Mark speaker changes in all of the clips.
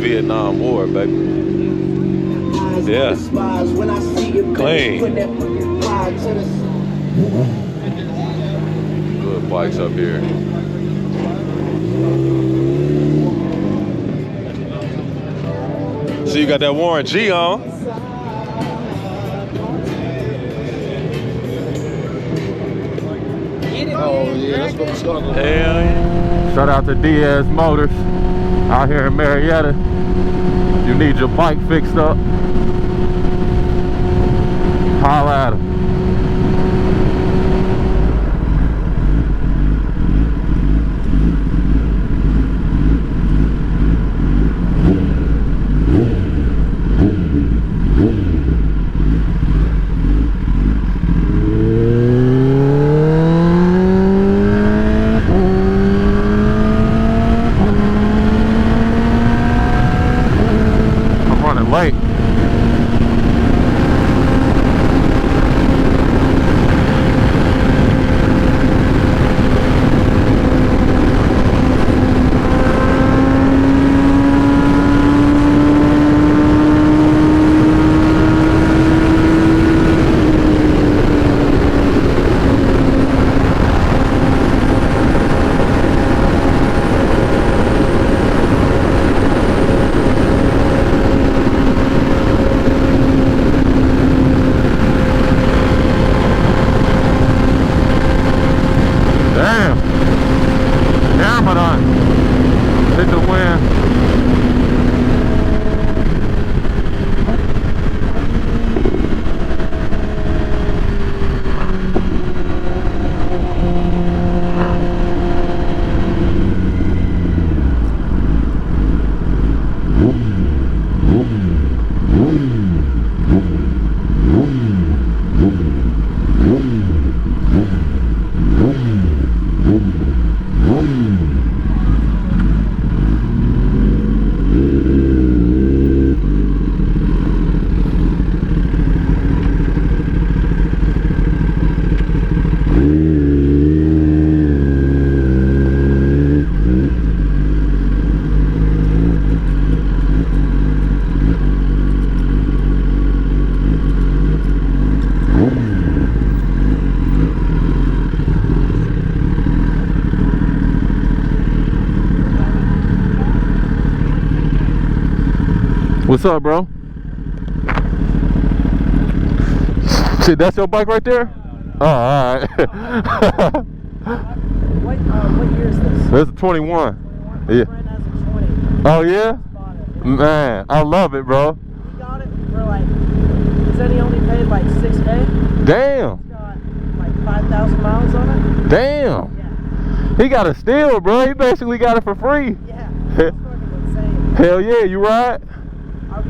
Speaker 1: Vietnam War, baby. Yeah. Clean. Good bikes up here. So you got that Warren G on.
Speaker 2: Oh yeah, that's what we're starting with.
Speaker 1: Hell yeah.
Speaker 3: Shout out to Diaz Motors out here in Marietta. You need your bike fixed up, holla at 'em. Late. What's up, bro? Shit, that's your bike right there? Oh, all right.
Speaker 4: What year is this?
Speaker 3: This is 21. Yeah. Oh, yeah? Man, I love it, bro.
Speaker 4: He got it for like, he said he only paid like $6K.
Speaker 3: Damn.
Speaker 4: He's got like 5,000 miles on it.
Speaker 3: Damn.
Speaker 4: Yeah.
Speaker 3: He got a steal, bro. He basically got it for free.
Speaker 4: Yeah. That's fucking insane.
Speaker 3: Hell yeah, you ride?
Speaker 4: I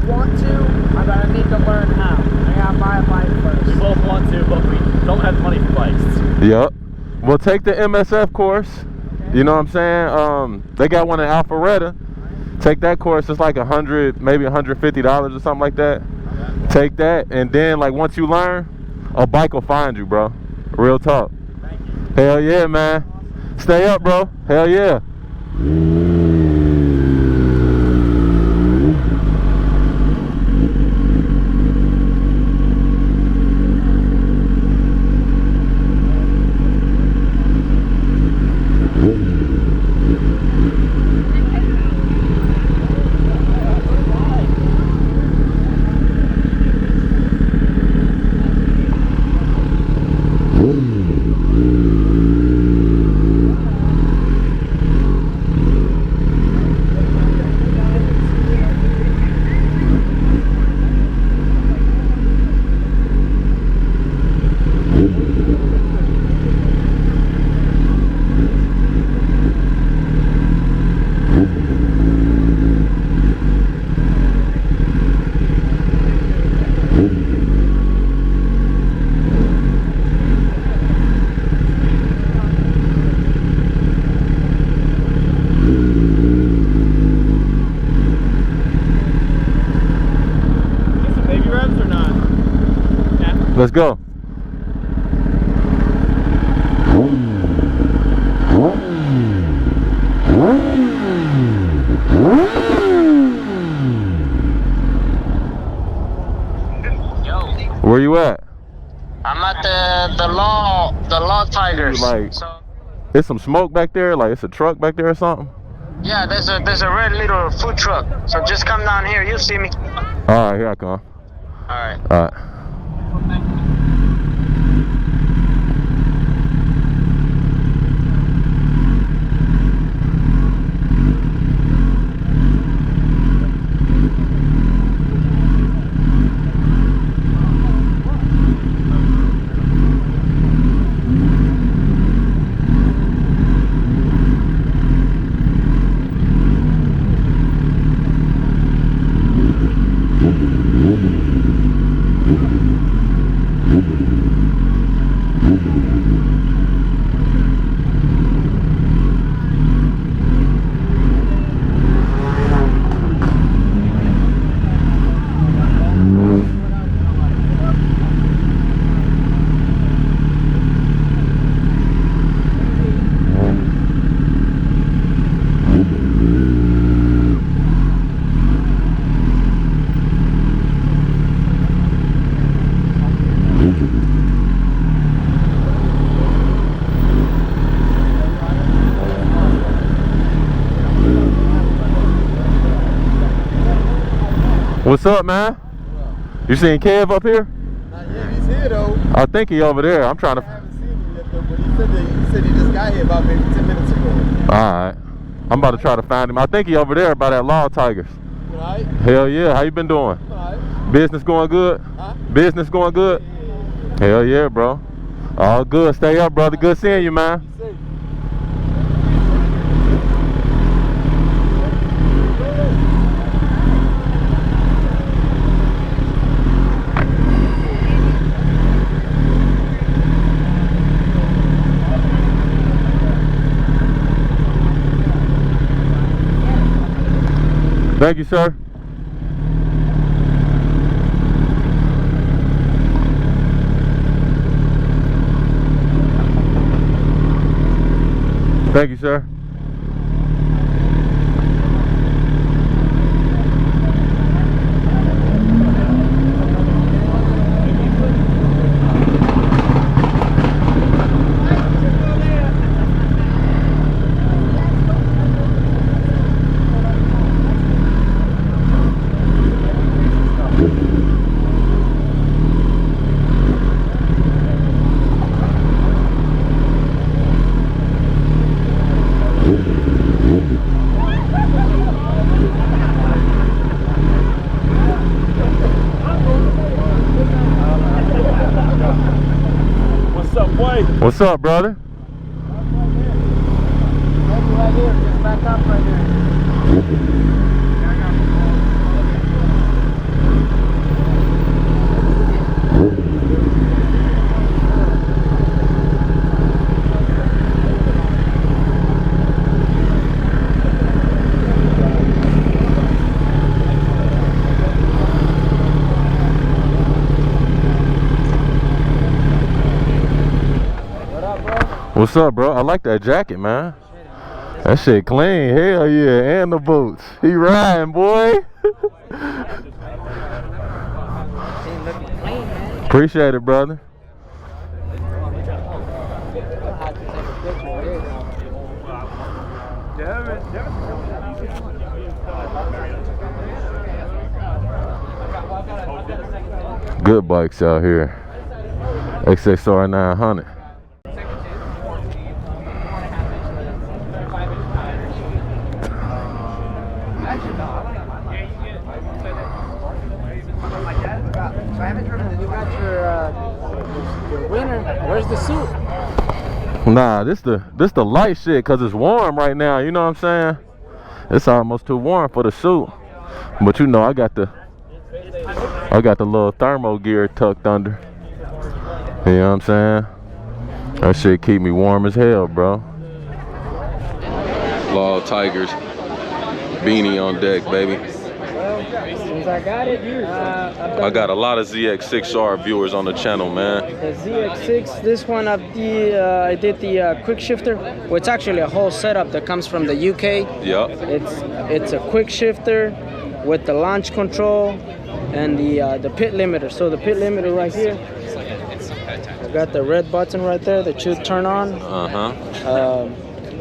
Speaker 4: want to, but I need to learn how. I gotta buy a bike first.
Speaker 5: We both want to, but we don't have the money for bikes.
Speaker 3: Yep. Well, take the MSF course. Okay. You know what I'm saying? They got one in Alpharetta. Take that course. It's like $100, maybe $150 or something like that. Okay. Take that, and then like once you learn, a bike will find you, bro. Real talk.
Speaker 5: Thank you.
Speaker 3: Hell yeah, man. Awesome. Stay up, bro. Hell yeah. Let's go. Where you at?
Speaker 4: I'm at the Law Tigers.
Speaker 3: Like,
Speaker 4: So
Speaker 3: there's some smoke back there. Like, it's a truck back there or something.
Speaker 4: yeah, there's a red little food truck. So just come down here. You'll see me.
Speaker 3: All right, here I come.
Speaker 4: All right.
Speaker 3: All right. What's up, man? You seen Kev up here?
Speaker 2: Not yet. He's here though.
Speaker 3: I think he over there. I'm trying to.
Speaker 2: I haven't seen him yet though, but he said he just got here about maybe 10 minutes ago.
Speaker 3: All right. I'm about to try to find him. I think he over there by that Law Tigers.
Speaker 2: You alright?
Speaker 3: Hell yeah. How you been doing?
Speaker 2: Alright.
Speaker 3: Business going good?
Speaker 2: Huh?
Speaker 3: Business going good?
Speaker 2: Yeah.
Speaker 3: Hell yeah, bro. All good. Stay up, brother. Good seeing you, man.
Speaker 2: Be safe.
Speaker 3: Thank you, sir. Thank you, sir.
Speaker 5: What's up, boy?
Speaker 3: What's up, brother?
Speaker 4: Right here. Just back up right there.
Speaker 3: What's up, bro? I like that jacket, man. That shit clean. Hell yeah. And the boots. He riding, boy. Appreciate it, brother. Good bikes out here. XXR 900.
Speaker 4: So I haven't driven the new got your winter. Where's the suit?
Speaker 3: Nah, this the light shit, cause it's warm right now. You know what I'm saying? It's almost too warm for the suit. But you know, I got the little thermo gear tucked under. You know what I'm saying? That shit keep me warm as hell, bro. Law Tigers beanie on deck, baby.
Speaker 4: Since I got it,
Speaker 3: I got a lot of ZX6R viewers on the channel, man.
Speaker 4: the ZX6. This one I did the quick shifter. Well, it's actually a whole setup that comes from the UK.
Speaker 3: Yup.
Speaker 4: It's a quick shifter. with the launch control and the pit limiter. So the pit limiter right here, I got the red button right there that you turn on.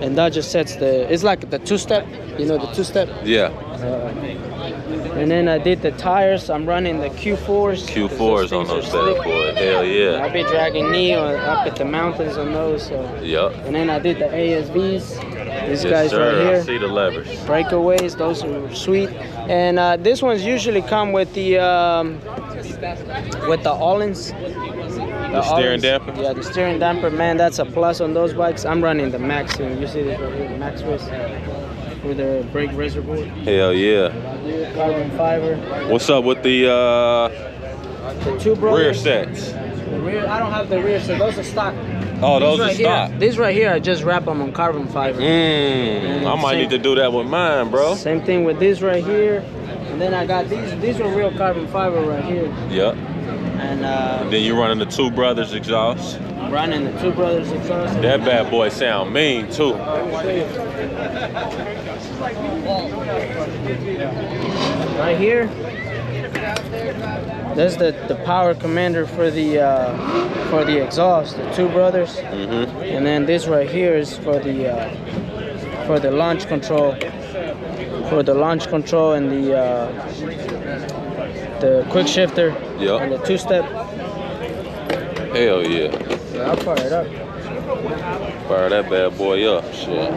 Speaker 4: And that just sets it's like the two-step, you know, the two-step.
Speaker 3: Yeah.
Speaker 4: And then I did the tires. I'm running the Q4s.
Speaker 3: Q4s on those bad boys. Hell yeah.
Speaker 4: I'll be dragging knee up at the mountains on those. So.
Speaker 3: Yep.
Speaker 4: And then I did the ASVs. These guys
Speaker 3: sir.
Speaker 4: right here.
Speaker 3: I see the levers.
Speaker 4: Breakaways, those are sweet. And this ones usually come with the all-ins.
Speaker 3: The steering damper?
Speaker 4: Yeah, the steering damper, man, that's a plus on those bikes. I'm running the Max here. You see this right here, the Max Race with the brake reservoir.
Speaker 3: Hell yeah.
Speaker 4: Carbon fiber.
Speaker 3: What's up with the
Speaker 4: two brothers.
Speaker 3: rear sets?
Speaker 4: The rear, I don't have the rear set. Those are stock.
Speaker 3: Oh, those
Speaker 4: right
Speaker 3: are stock.
Speaker 4: Here, these right here, I just wrap them on carbon fiber.
Speaker 3: I might need to do that with mine, bro.
Speaker 4: Same thing with this right here. And then I got these. These are real carbon fiber right here.
Speaker 3: Yep.
Speaker 4: And
Speaker 3: then you running the Two Brothers exhaust.
Speaker 4: Running the Two Brothers exhaust.
Speaker 3: That bad boy sound mean too.
Speaker 4: Right here, that's the power commander for the exhaust, the Two Brothers. And then this right here is for the launch control, and the quick shifter and the two-step.
Speaker 3: Hell yeah.
Speaker 4: So I'll fire it up.
Speaker 3: Fire that bad boy up, shit.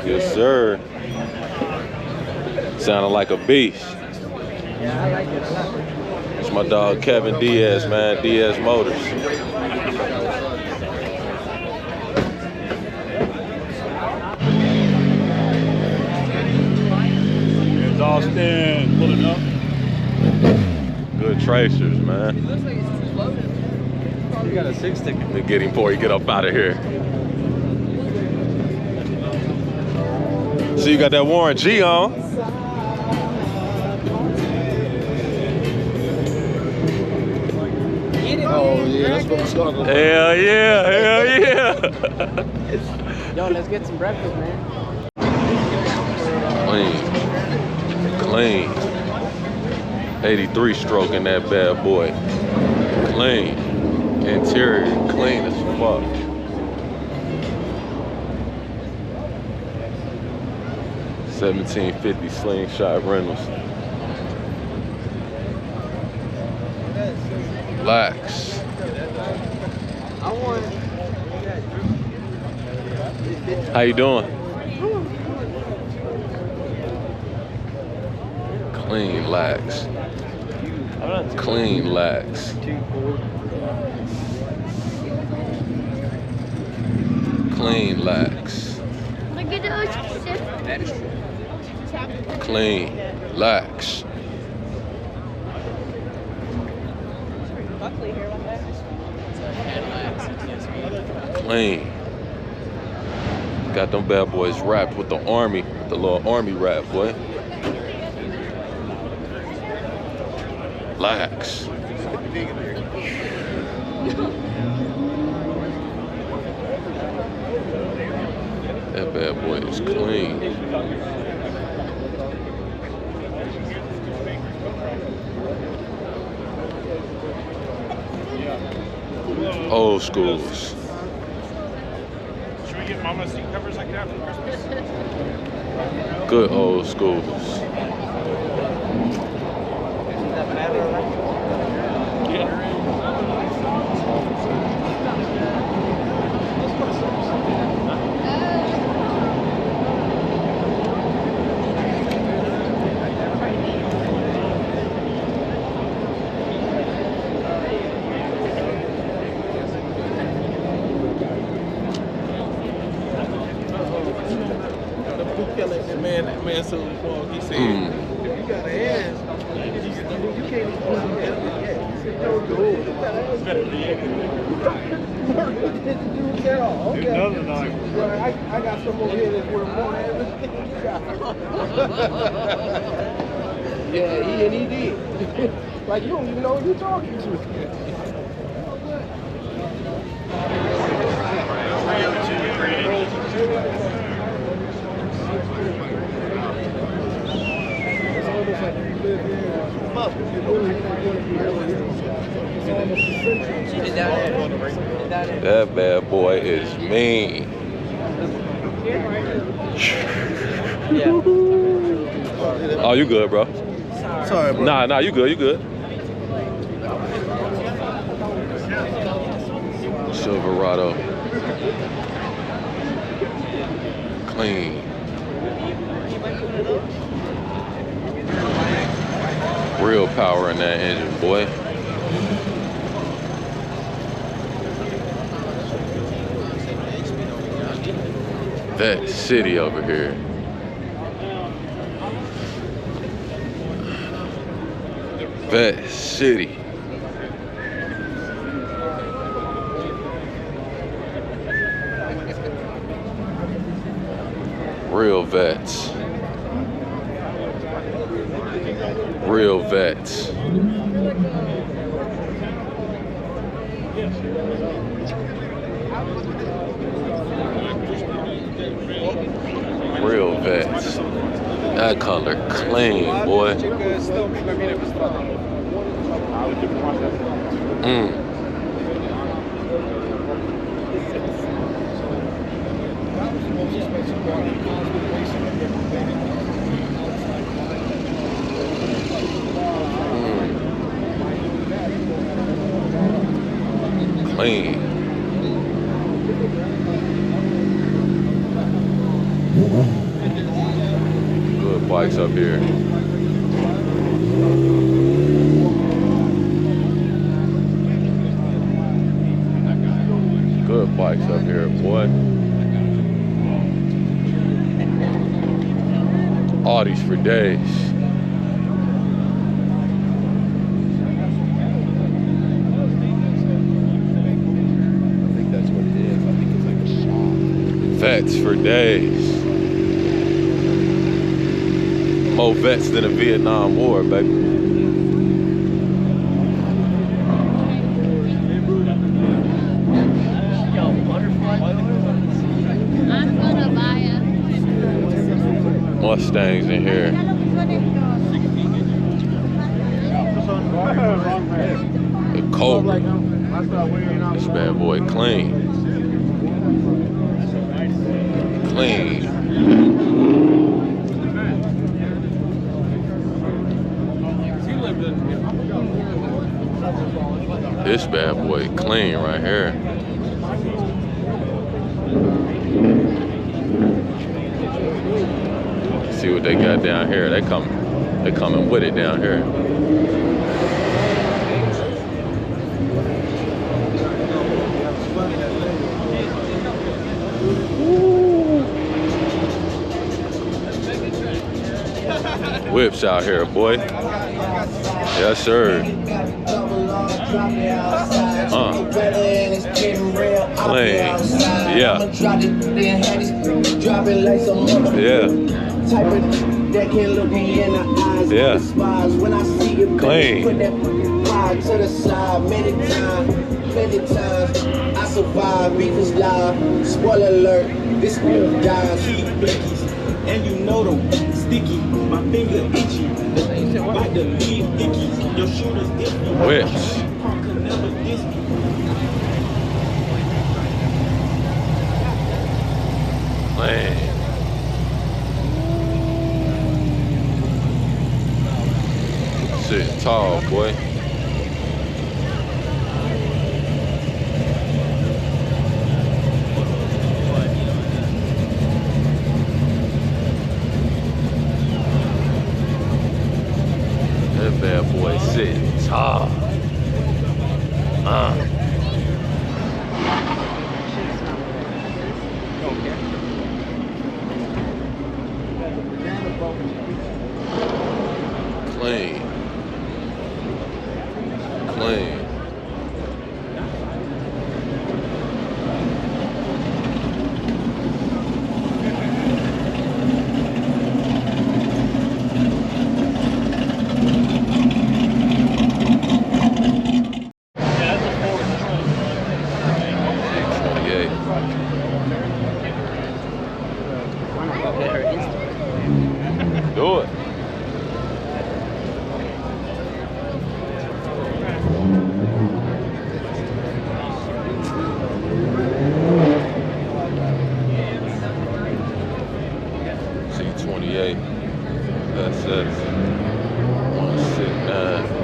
Speaker 3: Yes, sir. Sounding like a beast.
Speaker 4: Yeah, I like it a lot.
Speaker 3: It's my dog Kevin Diaz, man. Diaz Motors.
Speaker 5: It's Austin pulling up.
Speaker 3: Good tracers, man.
Speaker 2: You got a 6 ticket.
Speaker 3: Let me get him before he get up out of here. So you got that Warren G on.
Speaker 2: Oh yeah, that's what we're starting.
Speaker 3: Hell yeah, hell yeah.
Speaker 4: Yo, let's get some breakfast, man.
Speaker 3: Clean. 83 stroke in that bad boy. Clean. Interior clean as fuck. $17.50 slingshot rentals. Relax. How you doing? Clean lax. Clean lax. Clean lax. Clean lax. Clean. Got them bad boys wrapped with the army, the little army wrap, boy. Lax. That bad boy is clean. Old schools.
Speaker 5: Should we get Mama seat covers like that for Christmas?
Speaker 3: Good old schools.
Speaker 2: That man so he said got a hand. You can't even put it in. Okay. I got some over here that's worth more than everything. Yeah, he did. Like, you don't even know who you're talking to.
Speaker 1: That bad boy is mean. Oh, you good, bro?
Speaker 2: Sorry, bro.
Speaker 1: Nah, you good, you good. Silverado. Clean. Real power in that engine, boy. That city over here. That city. Real vets. Real vets. Real vets. That color clean, boy. Clean. Good bikes up here. Good bikes up here, boy. Audis for days. Vets for days. More vets than the Vietnam War, baby.
Speaker 6: I'm gonna buy it.
Speaker 1: Mustangs in here. The Cobra. This bad boy clean. Clean. This bad boy clean right here. See what they got down here. They coming with it down here. Whips out here, boy. Yes, sir. Clean. Yeah. Yeah. Yeah. Clean.
Speaker 7: I survived because live. Spoiler alert, this nigga dies. And you know them sticky, my finger itchy. Like the lead icky, your shoulders icky.
Speaker 1: Whips. Man. Sitting tall, boy. That bad boy sitting tall. Clean. Clean. Do it. C28. That's it. 169.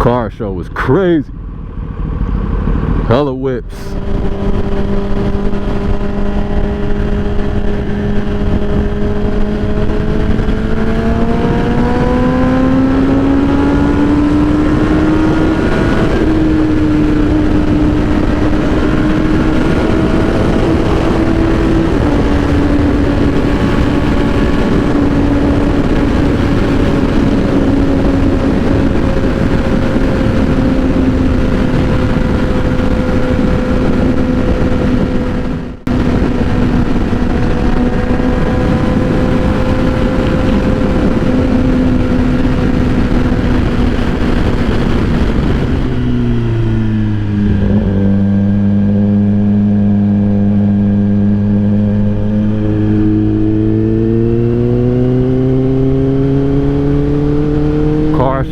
Speaker 1: Car show was crazy. Hella whips.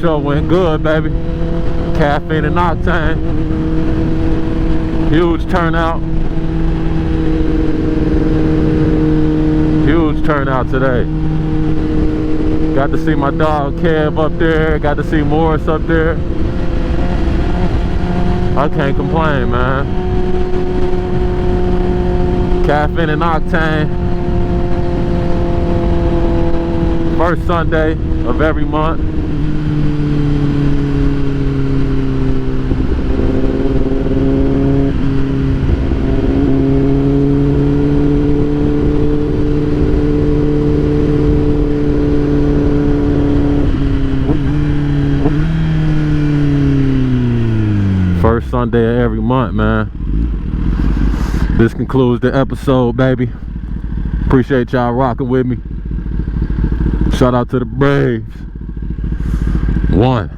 Speaker 1: Show went good, baby. Caffeine and Octane. Huge turnout. Huge turnout today. Got to see my dog Kev up there. Got to see Morris up there. I can't complain, man. Caffeine and Octane. First Sunday of every month. First Sunday of every month, man. This concludes the episode, baby. Appreciate y'all rocking with me. Shout out to the Braves. 1.